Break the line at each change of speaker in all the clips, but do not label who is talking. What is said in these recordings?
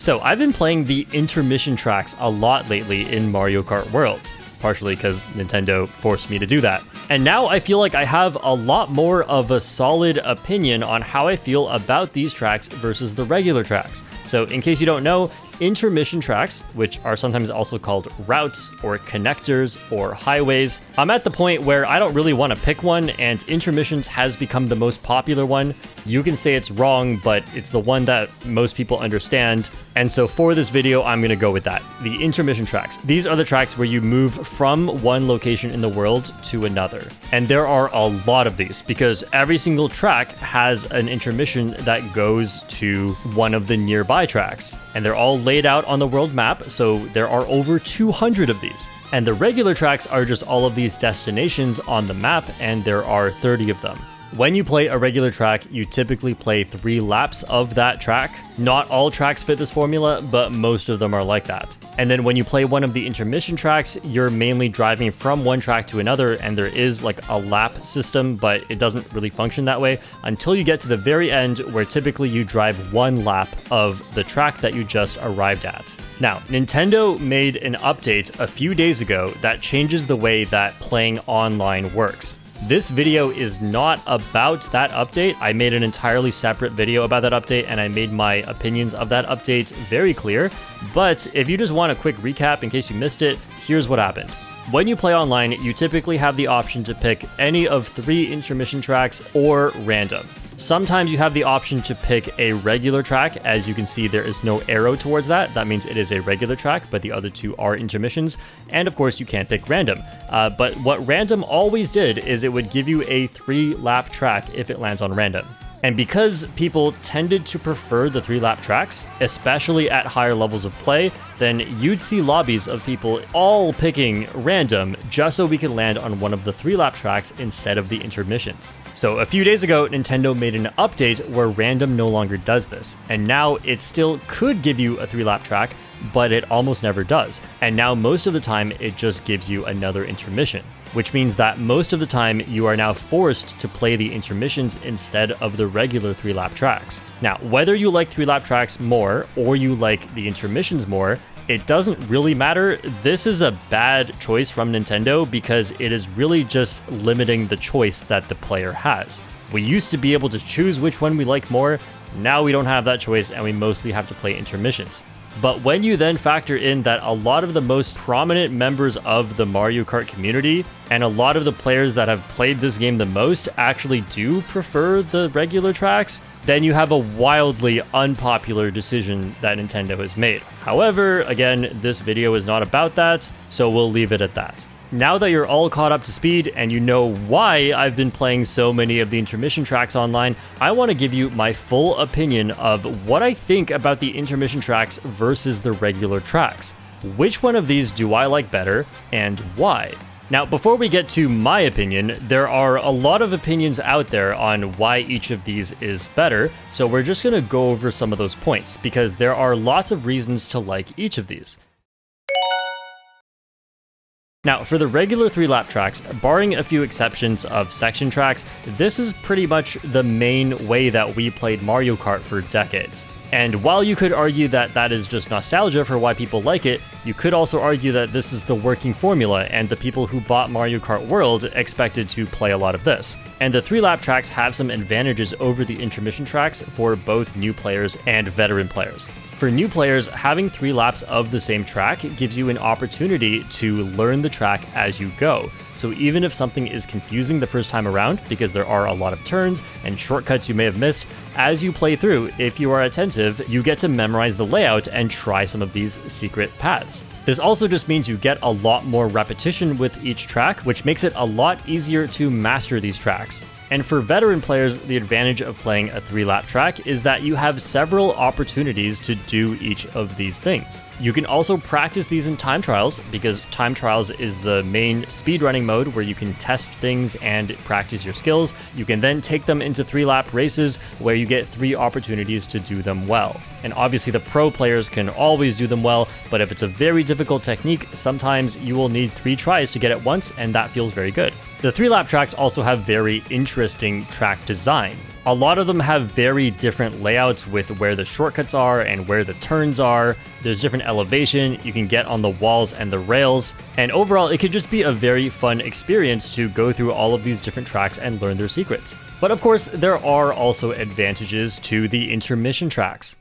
So I've been playing the intermission tracks a lot lately in Mario Kart World, partially because Nintendo forced me to do that. And now I feel like I have a lot more of a solid opinion on how I feel about these tracks versus the regular tracks. So in case you don't know, intermission tracks, which are sometimes also called routes or connectors or highways. I'm at the point where I don't really want to pick one, and intermissions has become the most popular one. You can say it's wrong, but it's the one that most people understand. And so for this video, I'm going to go with that. The intermission tracks. These are the tracks where you move from one location in the world to another. And there are a lot of these because every single track has an intermission that goes to one of the nearby tracks. And they're all laid out on the world map, so there are over 200 of these. And the regular tracks are just all of these destinations on the map, and there are 30 of them. When you play a regular track, you typically play 3 laps of that track. Not all tracks fit this formula, but most of them are like that. And then when you play one of the intermission tracks, you're mainly driving from one track to another, and there is like a lap system, but it doesn't really function that way until you get to the very end, where typically you drive 1 lap of the track that you just arrived at. Now, Nintendo made an update a few days ago that changes the way that playing online works. This video is not about that update. I made an entirely separate video about that update, and I made my opinions of that update very clear. But if you just want a quick recap in case you missed it, here's what happened. When you play online, you typically have the option to pick any of 3 intermission tracks or random. Sometimes you have the option to pick a regular track. As you can see, there is no arrow towards that. That means it is a regular track, but the other 2 are intermissions. And of course, you can't pick random. But what random always did is it would give you a 3-lap track if it lands on random. And because people tended to prefer the 3-lap tracks, especially at higher levels of play, then you'd see lobbies of people all picking random just so we could land on one of the 3-lap tracks instead of the intermissions. So a few days ago, Nintendo made an update where random no longer does this, and now it still could give you a 3-lap track, but it almost never does. And now most of the time, it just gives you another intermission, which means that most of the time you are now forced to play the intermissions instead of the regular 3-lap tracks. Now, whether you like 3-lap tracks more or you like the intermissions more, it doesn't really matter. This is a bad choice from Nintendo because it is really just limiting the choice that the player has. We used to be able to choose which one we like more. Now we don't have that choice, and we mostly have to play intermissions. But when you then factor in that a lot of the most prominent members of the Mario Kart community and a lot of the players that have played this game the most actually do prefer the regular tracks, then you have a wildly unpopular decision that Nintendo has made. However, again, this video is not about that, so we'll leave it at that. Now that you're all caught up to speed and you know why I've been playing so many of the intermission tracks online, I want to give you my full opinion of what I think about the intermission tracks versus the regular tracks. Which one of these do I like better, and why? Now, before we get to my opinion, there are a lot of opinions out there on why each of these is better, so we're just going to go over some of those points, because there are lots of reasons to like each of these. Now, for the regular 3-lap tracks, barring a few exceptions of section tracks, this is pretty much the main way that we played Mario Kart for decades. And while you could argue that that is just nostalgia for why people like it, you could also argue that this is the working formula, and the people who bought Mario Kart World expected to play a lot of this. And the 3-lap tracks have some advantages over the intermission tracks for both new players and veteran players. For new players, having 3 laps of the same track gives you an opportunity to learn the track as you go. So even if something is confusing the first time around, because there are a lot of turns and shortcuts you may have missed, as you play through, if you are attentive, you get to memorize the layout and try some of these secret paths. This also just means you get a lot more repetition with each track, which makes it a lot easier to master these tracks. And for veteran players, the advantage of playing a 3-lap track is that you have several opportunities to do each of these things. You can also practice these in time trials, because time trials is the main speedrunning mode where you can test things and practice your skills. You can then take them into 3-lap races where you get 3 opportunities to do them well. And obviously the pro players can always do them well, but if it's a very difficult technique, sometimes you will need 3 tries to get it once, and that feels very good. The 3-lap tracks also have very interesting interesting track design. A lot of them have very different layouts with where the shortcuts are and where the turns are. There's different elevation you can get on the walls and the rails, and overall it could just be a very fun experience to go through all of these different tracks and learn their secrets. But of course, there are also advantages to the intermission tracks.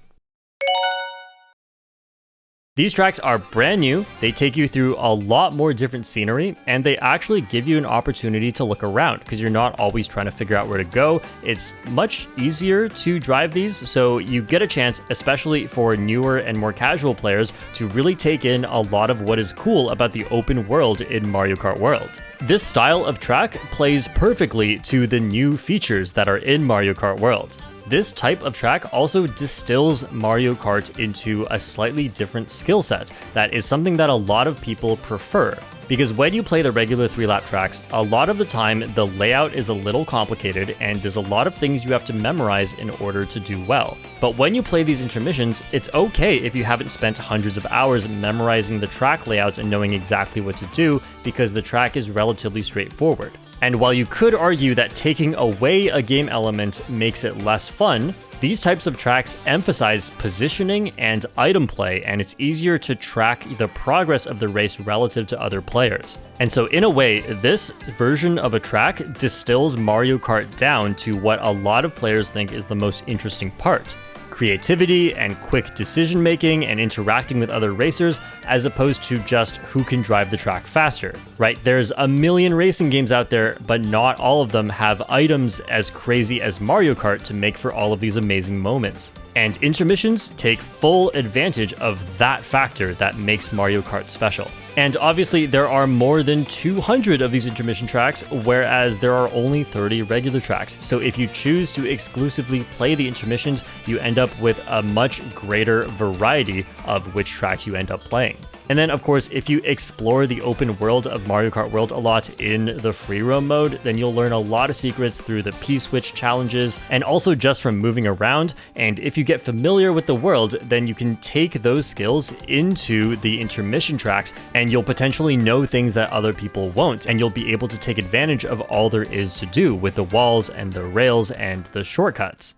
These tracks are brand new, they take you through a lot more different scenery, and they actually give you an opportunity to look around because you're not always trying to figure out where to go. It's much easier to drive these, so you get a chance, especially for newer and more casual players, to really take in a lot of what is cool about the open world in Mario Kart World. This style of track plays perfectly to the new features that are in Mario Kart World. This type of track also distills Mario Kart into a slightly different skill set that is something that a lot of people prefer. Because when you play the regular 3-lap tracks, a lot of the time the layout is a little complicated and there's a lot of things you have to memorize in order to do well. But when you play these intermissions, it's okay if you haven't spent hundreds of hours memorizing the track layouts and knowing exactly what to do, because the track is relatively straightforward. And while you could argue that taking away a game element makes it less fun, these types of tracks emphasize positioning and item play, and it's easier to track the progress of the race relative to other players. And so in a way, this version of a track distills Mario Kart down to what a lot of players think is the most interesting part: creativity and quick decision making and interacting with other racers, as opposed to just who can drive the track faster, right? There's a million racing games out there, but not all of them have items as crazy as Mario Kart to make for all of these amazing moments. And intermissions take full advantage of that factor that makes Mario Kart special. And obviously there are more than 200 of these intermission tracks, whereas there are only 30 regular tracks. So if you choose to exclusively play the intermissions, you end up with a much greater variety of which tracks you end up playing. And then, of course, if you explore the open world of Mario Kart World a lot in the free roam mode, then you'll learn a lot of secrets through the P-switch challenges and also just from moving around. And if you get familiar with the world, then you can take those skills into the intermission tracks and you'll potentially know things that other people won't. And you'll be able to take advantage of all there is to do with the walls and the rails and the shortcuts.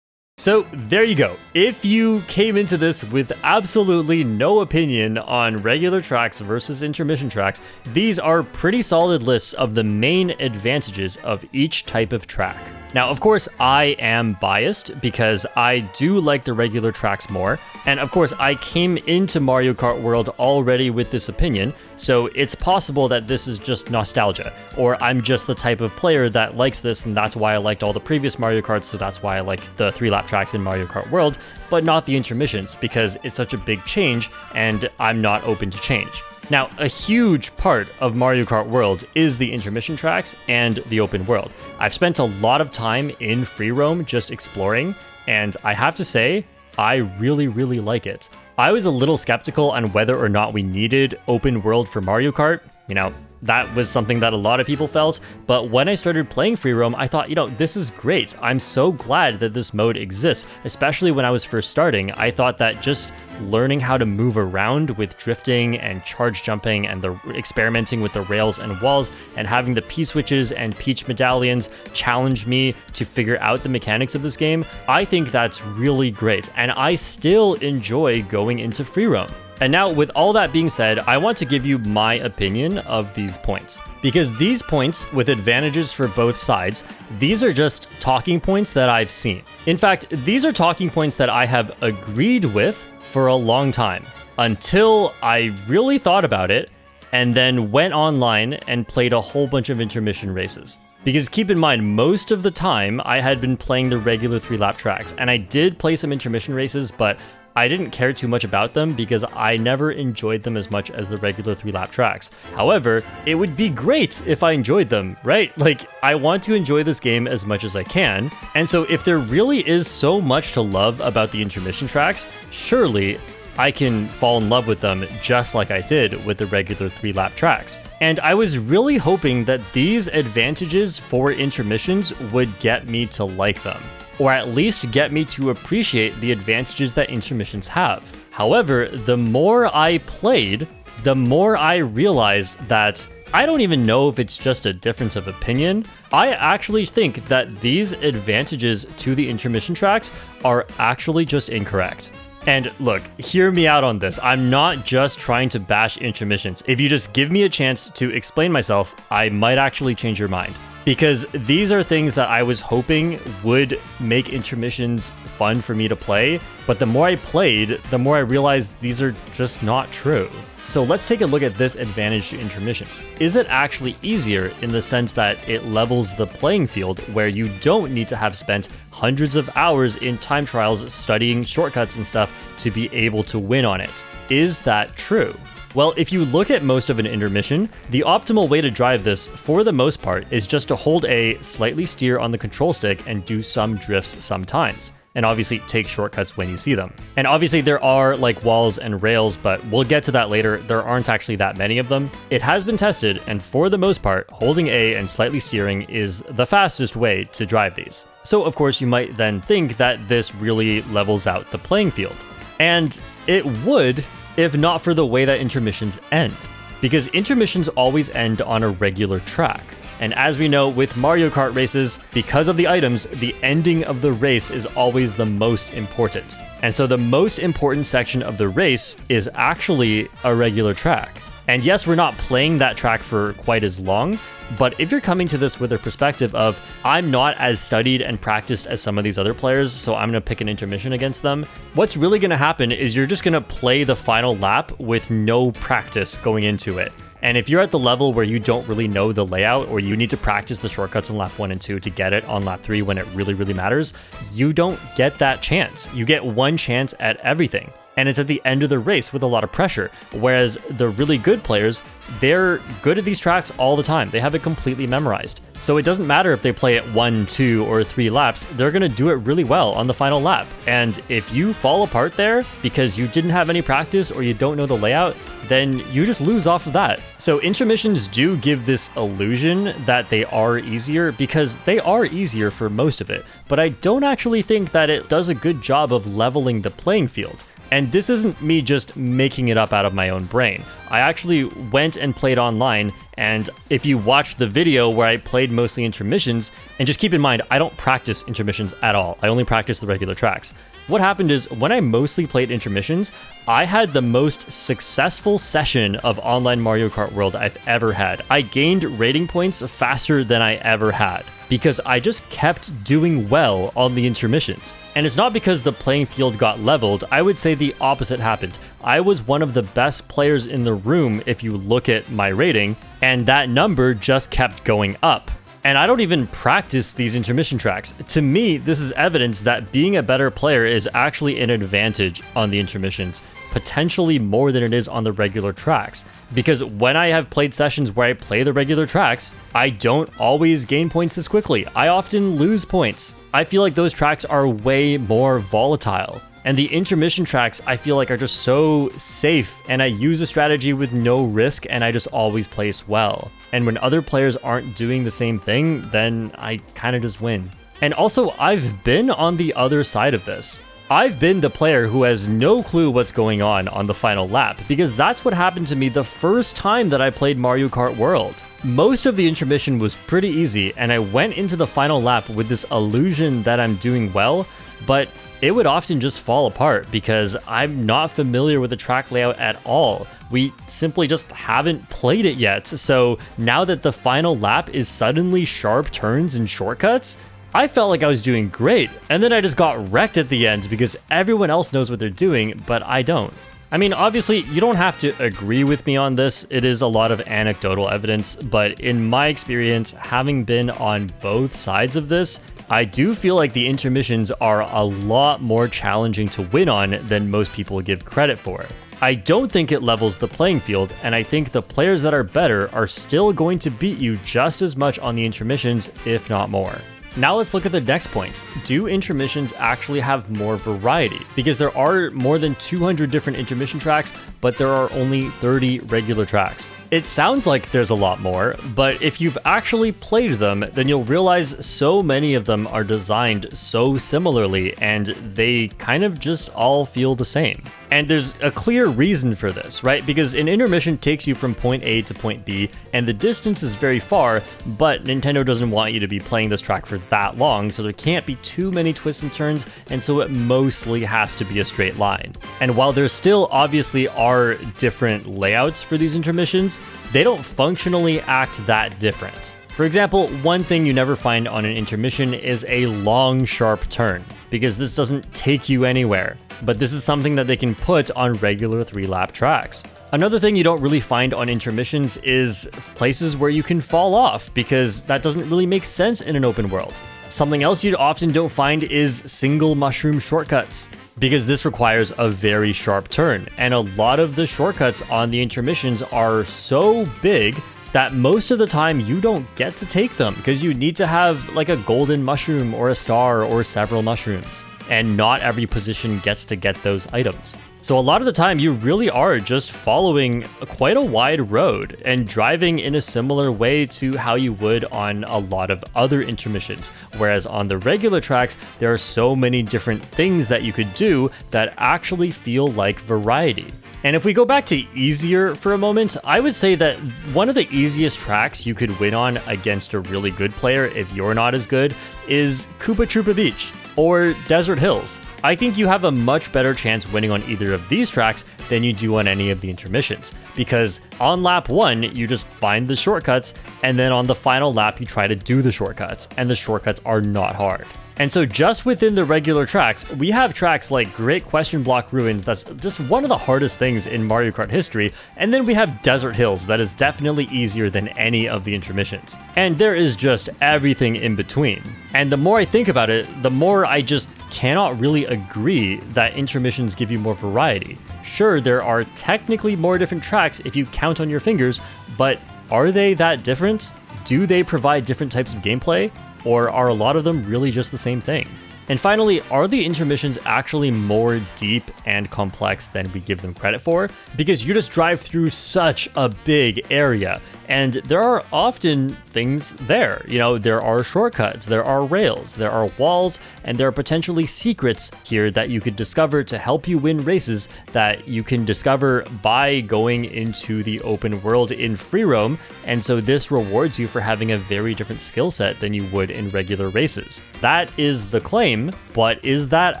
So there you go. If you came into this with absolutely no opinion on regular tracks versus intermission tracks, these are pretty solid lists of the main advantages of each type of track. Now, of course, I am biased because I do like the regular tracks more. And of course, I came into Mario Kart World already with this opinion, so it's possible that this is just nostalgia, or I'm just the type of player that likes this and that's why I liked all the previous Mario Karts, so that's why I like the 3-lap tracks in Mario Kart World, but not the intermissions because it's such a big change and I'm not open to change. Now, a huge part of Mario Kart World is the intermission tracks and the open world. I've spent a lot of time in free roam just exploring, and I have to say, I really, really like it. I was a little skeptical on whether or not we needed open world for Mario Kart. You know, that was something that a lot of people felt, but when I started playing free roam, I thought, this is great. I'm so glad that this mode exists, especially when I was first starting. I thought that just learning how to move around with drifting and charge jumping and experimenting with the rails and walls and having the P-switches and Peach medallions challenged me to figure out the mechanics of this game. I think that's really great, and I still enjoy going into free roam. And now, with all that being said, I want to give you my opinion of these points. Because these points, with advantages for both sides, these are just talking points that I've seen. In fact, these are talking points that I have agreed with for a long time, until I really thought about it, and then went online and played a whole bunch of intermission races. Because keep in mind, most of the time I had been playing the regular 3-lap tracks, and I did play some intermission races, but I didn't care too much about them because I never enjoyed them as much as the regular 3-lap tracks. However, it would be great if I enjoyed them, right? Like, I want to enjoy this game as much as I can. And so if there really is so much to love about the intermission tracks, surely I can fall in love with them just like I did with the regular 3-lap tracks. And I was really hoping that these advantages for intermissions would get me to like them, or at least get me to appreciate the advantages that intermissions have. However, the more I played, the more I realized that I don't even know if it's just a difference of opinion. I actually think that these advantages to the intermission tracks are actually just incorrect. And look, hear me out on this. I'm not just trying to bash intermissions. If you just give me a chance to explain myself, I might actually change your mind. Because these are things that I was hoping would make intermissions fun for me to play, but the more I played, the more I realized these are just not true. So let's take a look at this advantage to intermissions. Is it actually easier in the sense that it levels the playing field where you don't need to have spent hundreds of hours in time trials studying shortcuts and stuff to be able to win on it? Is that true? Well, if you look at most of an intermission, the optimal way to drive this, for the most part, is just to hold A, slightly steer on the control stick, and do some drifts sometimes. And obviously take shortcuts when you see them. And obviously there are like walls and rails, but we'll get to that later. There aren't actually that many of them. It has been tested, and for the most part, holding A and slightly steering is the fastest way to drive these. So of course you might then think that this really levels out the playing field. And it would, if not for the way that intermissions end. Because intermissions always end on a regular track. And as we know with Mario Kart races, because of the items, the ending of the race is always the most important. And so the most important section of the race is actually a regular track. And yes, we're not playing that track for quite as long, but if you're coming to this with a perspective of, I'm not as studied and practiced as some of these other players, so I'm going to pick an intermission against them, what's really going to happen is you're just going to play the final lap with no practice going into it. And if you're at the level where you don't really know the layout, or you need to practice the shortcuts on lap 1 and 2 to get it on lap 3 when it really, really matters, you don't get that chance. You get one chance at everything. And it's at the end of the race with a lot of pressure. Whereas the really good players, they're good at these tracks all the time. They have it completely memorized. So it doesn't matter if they play it 1, 2, or 3 laps, they're going to do it really well on the final lap. And if you fall apart there because you didn't have any practice or you don't know the layout, then you just lose off of that. So intermissions do give this illusion that they are easier, because they are easier for most of it. But I don't actually think that it does a good job of leveling the playing field. And this isn't me just making it up out of my own brain. I actually went and played online, and if you watch the video where I played mostly intermissions, and just keep in mind, I don't practice intermissions at all. I only practice the regular tracks. What happened is, when I mostly played intermissions, I had the most successful session of online Mario Kart World I've ever had. I gained rating points faster than I ever had, because I just kept doing well on the intermissions. And it's not because the playing field got leveled. I would say the opposite happened. I was one of the best players in the room if you look at my rating, and that number just kept going up. And I don't even practice these intermission tracks. To me, this is evidence that being a better player is actually an advantage on the intermissions, potentially more than it is on the regular tracks. Because when I have played sessions where I play the regular tracks, I don't always gain points this quickly. I often lose points. I feel like those tracks are way more volatile. And the intermission tracks, I feel like, are just so safe, and I use a strategy with no risk, and I just always place well. And when other players aren't doing the same thing, then I kind of just win. And also, I've been on the other side of this. I've been the player who has no clue what's going on the final lap, because that's what happened to me the first time that I played Mario Kart World. Most of the intermission was pretty easy, and I went into the final lap with this illusion that I'm doing well, but it would often just fall apart because I'm not familiar with the track layout at all. We simply just haven't played it yet. So now that the final lap is suddenly sharp turns and shortcuts, I felt like I was doing great. And then I just got wrecked at the end because everyone else knows what they're doing, but I don't. I mean, obviously, you don't have to agree with me on this. It is a lot of anecdotal evidence, but in my experience, having been on both sides of this, I do feel like the intermissions are a lot more challenging to win on than most people give credit for. I don't think it levels the playing field, and I think the players that are better are still going to beat you just as much on the intermissions, if not more. Now let's look at the next point. Do intermissions actually have more variety? Because there are more than 200 different intermission tracks, but there are only 30 regular tracks. It sounds like there's a lot more, but if you've actually played them, then you'll realize so many of them are designed so similarly and they kind of just all feel the same. And there's a clear reason for this, right? Because an intermission takes you from point A to point B, and the distance is very far, but Nintendo doesn't want you to be playing this track for that long, so there can't be too many twists and turns, and so it mostly has to be a straight line. And while there still obviously are different layouts for these intermissions, they don't functionally act that different. For example, one thing you never find on an intermission is a long, sharp turn, because this doesn't take you anywhere. But this is something that they can put on regular 3-lap tracks. Another thing you don't really find on intermissions is places where you can fall off, because that doesn't really make sense in an open world. Something else you often don't find is single mushroom shortcuts, because this requires a very sharp turn, and a lot of the shortcuts on the intermissions are so big that most of the time you don't get to take them, because you need to have like a golden mushroom or a star or several mushrooms, and not every position gets to get those items. So a lot of the time you really are just following quite a wide road and driving in a similar way to how you would on a lot of other intermissions. Whereas on the regular tracks, there are so many different things that you could do that actually feel like variety. And if we go back to easier for a moment, I would say that one of the easiest tracks you could win on against a really good player if you're not as good is Koopa Troopa Beach or Desert Hills. I think you have a much better chance winning on either of these tracks than you do on any of the intermissions, because on lap 1, you just find the shortcuts, and then on the final lap, you try to do the shortcuts, and the shortcuts are not hard. And so just within the regular tracks, we have tracks like Great Question Block Ruins, that's just one of the hardest things in Mario Kart history, and then we have Desert Hills, that is definitely easier than any of the intermissions. And there is just everything in between. And the more I think about it, the more I just cannot really agree that intermissions give you more variety. Sure, there are technically more different tracks if you count on your fingers, but are they that different? Do they provide different types of gameplay? Or are a lot of them really just the same thing? And finally, are the intermissions actually more deep and complex than we give them credit for? Because you just drive through such a big area, and there are often things there. You know, there are shortcuts, there are rails, there are walls, and there are potentially secrets here that you could discover to help you win races that you can discover by going into the open world in free roam. And so this rewards you for having a very different skill set than you would in regular races. That is the claim. But is that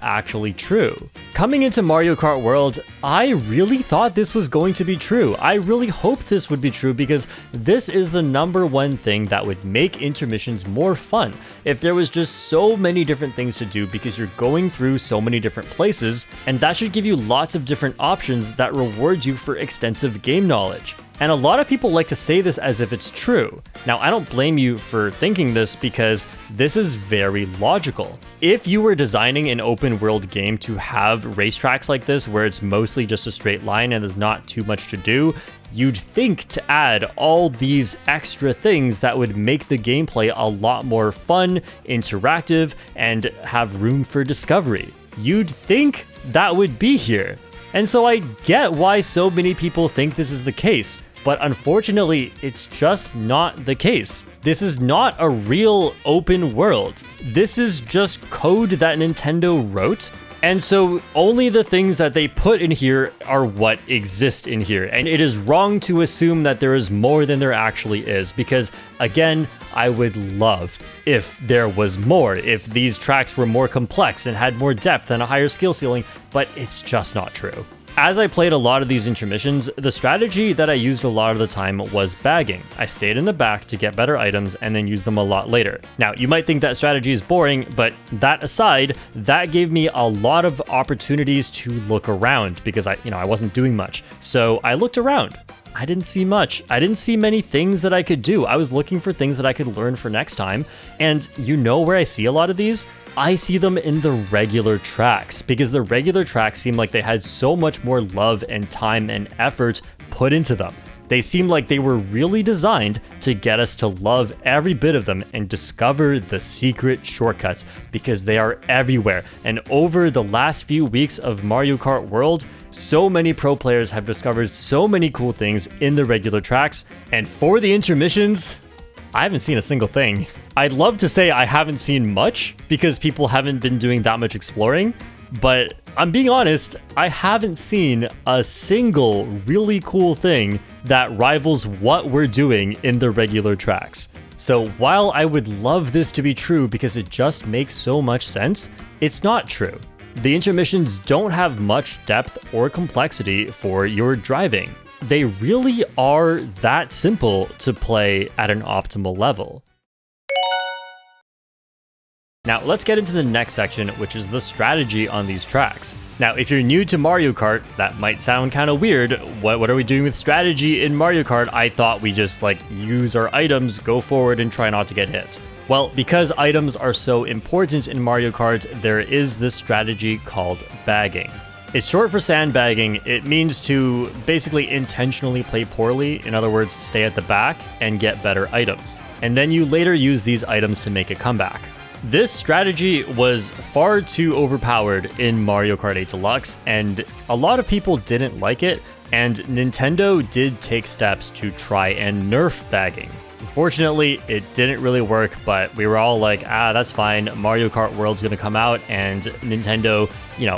actually true? Coming into Mario Kart World, I really thought this was going to be true. I really hoped this would be true because this is the #1 thing that would make intermissions more fun. If there was just so many different things to do because you're going through so many different places, and that should give you lots of different options that reward you for extensive game knowledge. And a lot of people like to say this as if it's true. Now, I don't blame you for thinking this because this is very logical. If you were designing an open world game to have racetracks like this, where it's mostly just a straight line and there's not too much to do, you'd think to add all these extra things that would make the gameplay a lot more fun, interactive, and have room for discovery. You'd think that would be here. And so I get why so many people think this is the case, but unfortunately, it's just not the case. This is not a real open world. This is just code that Nintendo wrote, and so only the things that they put in here are what exist in here. And it is wrong to assume that there is more than there actually is, because again, I would love if there was more, if these tracks were more complex and had more depth and a higher skill ceiling, but it's just not true. As I played a lot of these intermissions, the strategy that I used a lot of the time was bagging. I stayed in the back to get better items and then use them a lot later. Now, you might think that strategy is boring, but that aside, that gave me a lot of opportunities to look around because I wasn't doing much. So I looked around. I didn't see much. I didn't see many things that I could do. I was looking for things that I could learn for next time. And you know where I see a lot of these? I see them in the regular tracks, because the regular tracks seem like they had so much more love and time and effort put into them. They seem like they were really designed to get us to love every bit of them and discover the secret shortcuts, because they are everywhere. And over the last few weeks of Mario Kart World, so many pro players have discovered so many cool things in the regular tracks. And for the intermissions, I haven't seen a single thing. I'd love to say I haven't seen much because people haven't been doing that much exploring, but I'm being honest, I haven't seen a single really cool thing that rivals what we're doing in the regular tracks. So while I would love this to be true because it just makes so much sense, it's not true. The intermissions don't have much depth or complexity for your driving. They really are that simple to play at an optimal level. Now let's get into the next section, which is the strategy on these tracks. Now, if you're new to Mario Kart, that might sound kind of weird. What are we doing with strategy in Mario Kart? I thought we just use our items, go forward, and try not to get hit. Well, because items are so important in Mario Kart, there is this strategy called bagging. It's short for sandbagging. It means to basically intentionally play poorly, in other words, stay at the back and get better items. And then you later use these items to make a comeback. This strategy was far too overpowered in Mario Kart 8 Deluxe, and a lot of people didn't like it, and Nintendo did take steps to try and nerf bagging. Unfortunately, it didn't really work, but we were all like, that's fine, Mario Kart World's gonna come out, and Nintendo,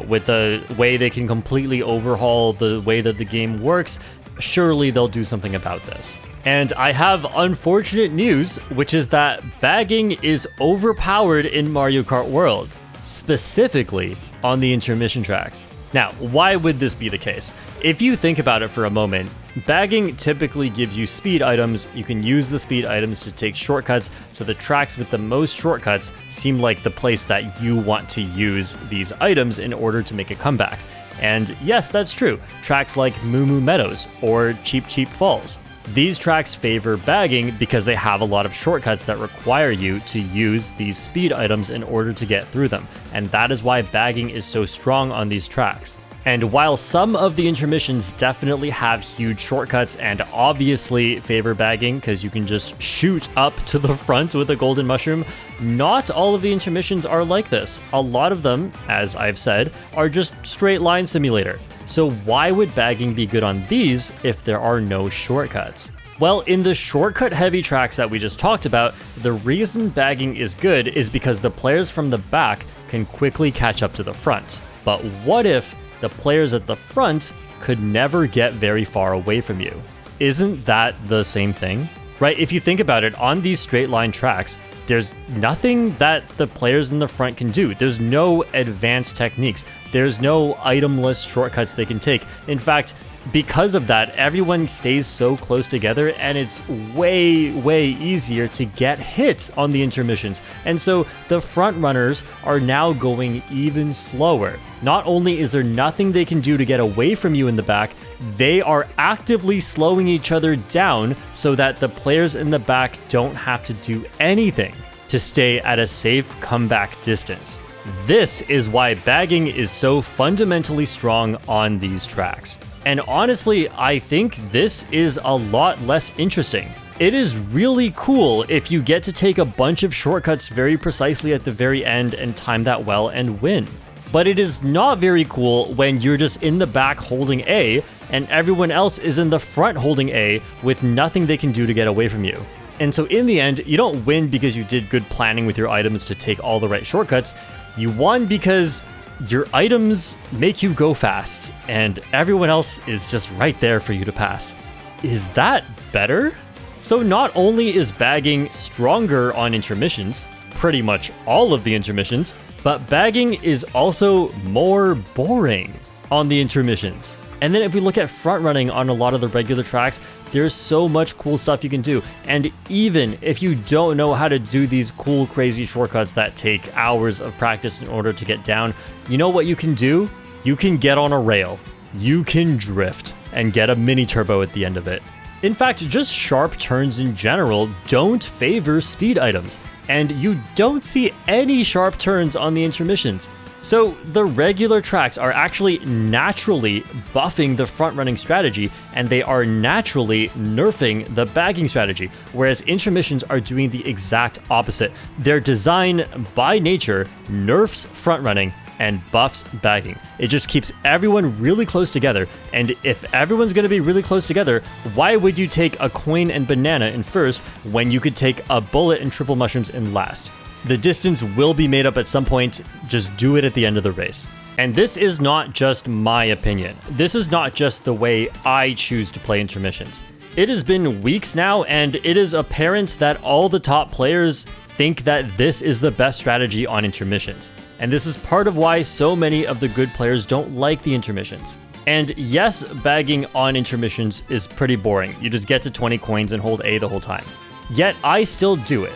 with the way they can completely overhaul the way that the game works, surely they'll do something about this. And I have unfortunate news, which is that bagging is overpowered in Mario Kart World, specifically on the intermission tracks. Now, why would this be the case? If you think about it for a moment, bagging typically gives you speed items. You can use the speed items to take shortcuts, so the tracks with the most shortcuts seem like the place that you want to use these items in order to make a comeback. And yes, that's true. Tracks like Moo Moo Meadows or Cheep Cheep Falls. These tracks favor bagging because they have a lot of shortcuts that require you to use these speed items in order to get through them, and that is why bagging is so strong on these tracks. And while some of the intermissions definitely have huge shortcuts and obviously favor bagging because you can just shoot up to the front with a golden mushroom, not all of the intermissions are like this. A lot of them, as I've said, are just straight line simulator. So why would bagging be good on these if there are no shortcuts? Well, in the shortcut-heavy tracks that we just talked about, the reason bagging is good is because the players from the back can quickly catch up to the front. But what if the players at the front could never get very far away from you? Isn't that the same thing? Right? If you think about it, on these straight-line tracks, there's nothing that the players in the front can do. There's no advanced techniques. There's no itemless shortcuts they can take. In fact, because of that, everyone stays so close together, and it's way, way easier to get hit on the intermissions. And so the front runners are now going even slower. Not only is there nothing they can do to get away from you in the back, they are actively slowing each other down so that the players in the back don't have to do anything to stay at a safe comeback distance. This is why bagging is so fundamentally strong on these tracks. And honestly, I think this is a lot less interesting. It is really cool if you get to take a bunch of shortcuts very precisely at the very end and time that well and win. But it is not very cool when you're just in the back holding A and everyone else is in the front holding A with nothing they can do to get away from you. And so in the end, you don't win because you did good planning with your items to take all the right shortcuts. You won because your items make you go fast, and everyone else is just right there for you to pass. Is that better? So not only is bagging stronger on intermissions, pretty much all of the intermissions, but bagging is also more boring on the intermissions. And then if we look at front running on a lot of the regular tracks, there's so much cool stuff you can do. And even if you don't know how to do these cool, crazy shortcuts that take hours of practice in order to get down, you know what you can do? You can get on a rail. You can drift and get a mini turbo at the end of it. In fact, just sharp turns in general don't favor speed items, and you don't see any sharp turns on the intermissions. So the regular tracks are actually naturally buffing the front-running strategy, and they are naturally nerfing the bagging strategy, whereas intermissions are doing the exact opposite. Their design, by nature, nerfs front-running and buffs bagging. It just keeps everyone really close together, and if everyone's going to be really close together, why would you take a coin and banana in first when you could take a bullet and triple mushrooms in last? The distance will be made up at some point, just do it at the end of the race. And this is not just my opinion. This is not just the way I choose to play intermissions. It has been weeks now, and it is apparent that all the top players think that this is the best strategy on intermissions. And this is part of why so many of the good players don't like the intermissions. And yes, bagging on intermissions is pretty boring. You just get to 20 coins and hold A the whole time. Yet I still do it.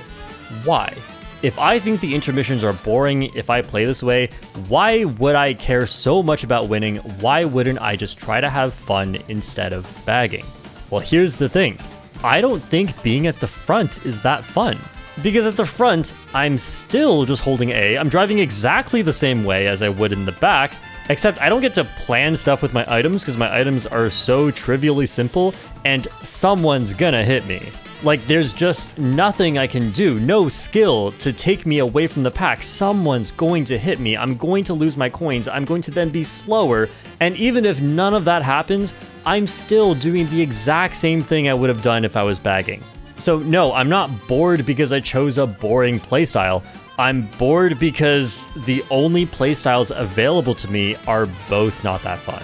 Why? If I think the intermissions are boring if I play this way, why would I care so much about winning? Why wouldn't I just try to have fun instead of bagging? Well, here's the thing. I don't think being at the front is that fun. Because at the front, I'm still just holding A. I'm driving exactly the same way as I would in the back, except I don't get to plan stuff with my items because my items are so trivially simple, and someone's gonna hit me. Like, there's just nothing I can do, no skill to take me away from the pack. Someone's going to hit me. I'm going to lose my coins. I'm going to then be slower. And even if none of that happens, I'm still doing the exact same thing I would have done if I was bagging. So no, I'm not bored because I chose a boring playstyle. I'm bored because the only playstyles available to me are both not that fun.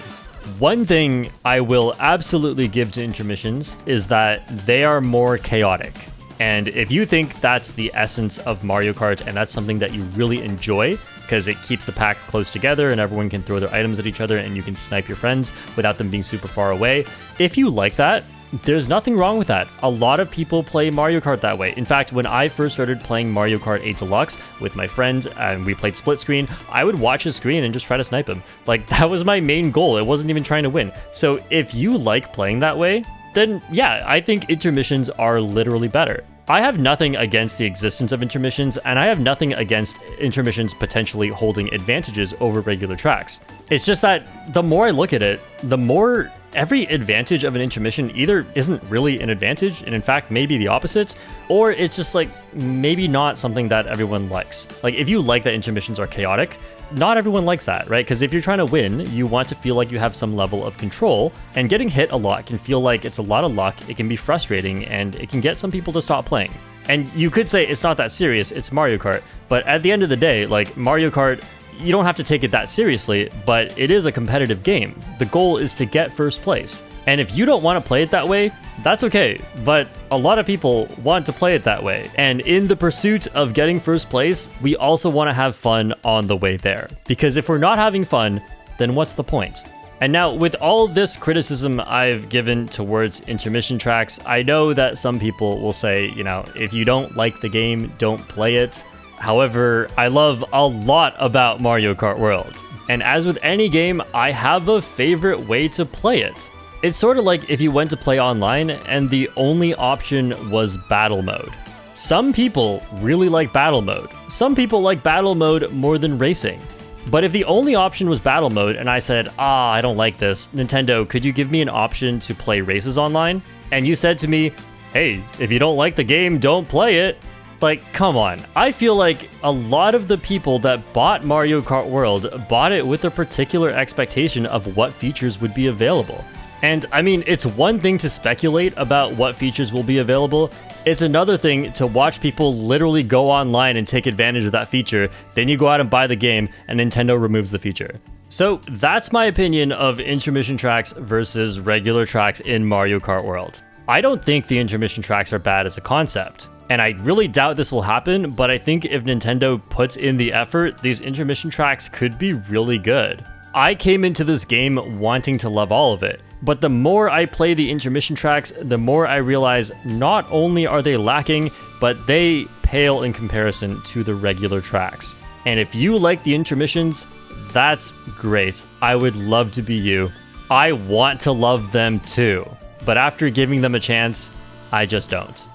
One thing I will absolutely give to intermissions is that they are more chaotic. And if you think that's the essence of Mario Kart and that's something that you really enjoy, because it keeps the pack close together and everyone can throw their items at each other and you can snipe your friends without them being super far away, if you like that, there's nothing wrong with that. A lot of people play Mario Kart that way. In fact, when I first started playing Mario Kart 8 Deluxe with my friend and we played split screen, I would watch his screen and just try to snipe him. Like, that was my main goal. It wasn't even trying to win. So if you like playing that way, then yeah, I think intermissions are literally better. I have nothing against the existence of intermissions, and I have nothing against intermissions potentially holding advantages over regular tracks. It's just that the more I look at it, the more every advantage of an intermission either isn't really an advantage, and in fact maybe the opposite, or it's just like maybe not something that everyone likes. Like, if you like that intermissions are chaotic, not everyone likes that, right? Because if you're trying to win, you want to feel like you have some level of control, and getting hit a lot can feel like it's a lot of luck, it can be frustrating, and it can get some people to stop playing. And you could say it's not that serious, it's Mario Kart, but at the end of the day, like, Mario Kart, you don't have to take it that seriously, but it is a competitive game. The goal is to get first place. And if you don't want to play it that way, that's okay. But a lot of people want to play it that way. And in the pursuit of getting first place, we also want to have fun on the way there. Because if we're not having fun, then what's the point? And now, with all this criticism I've given towards intermission tracks, I know that some people will say, you know, if you don't like the game, don't play it. However, I love a lot about Mario Kart World. And as with any game, I have a favorite way to play it. It's sort of like if you went to play online and the only option was battle mode. Some people really like battle mode. Some people like battle mode more than racing. But if the only option was battle mode and I said, I don't like this, Nintendo, could you give me an option to play races online? And you said to me, hey, if you don't like the game, don't play it. Like, come on. I feel like a lot of the people that bought Mario Kart World bought it with a particular expectation of what features would be available. And I mean, it's one thing to speculate about what features will be available. It's another thing to watch people literally go online and take advantage of that feature. Then you go out and buy the game and Nintendo removes the feature. So that's my opinion of intermission tracks versus regular tracks in Mario Kart World. I don't think the intermission tracks are bad as a concept. And I really doubt this will happen, but I think if Nintendo puts in the effort, these intermission tracks could be really good. I came into this game wanting to love all of it, but the more I play the intermission tracks, the more I realize not only are they lacking, but they pale in comparison to the regular tracks. And if you like the intermissions, that's great. I would love to be you. I want to love them too, but after giving them a chance, I just don't.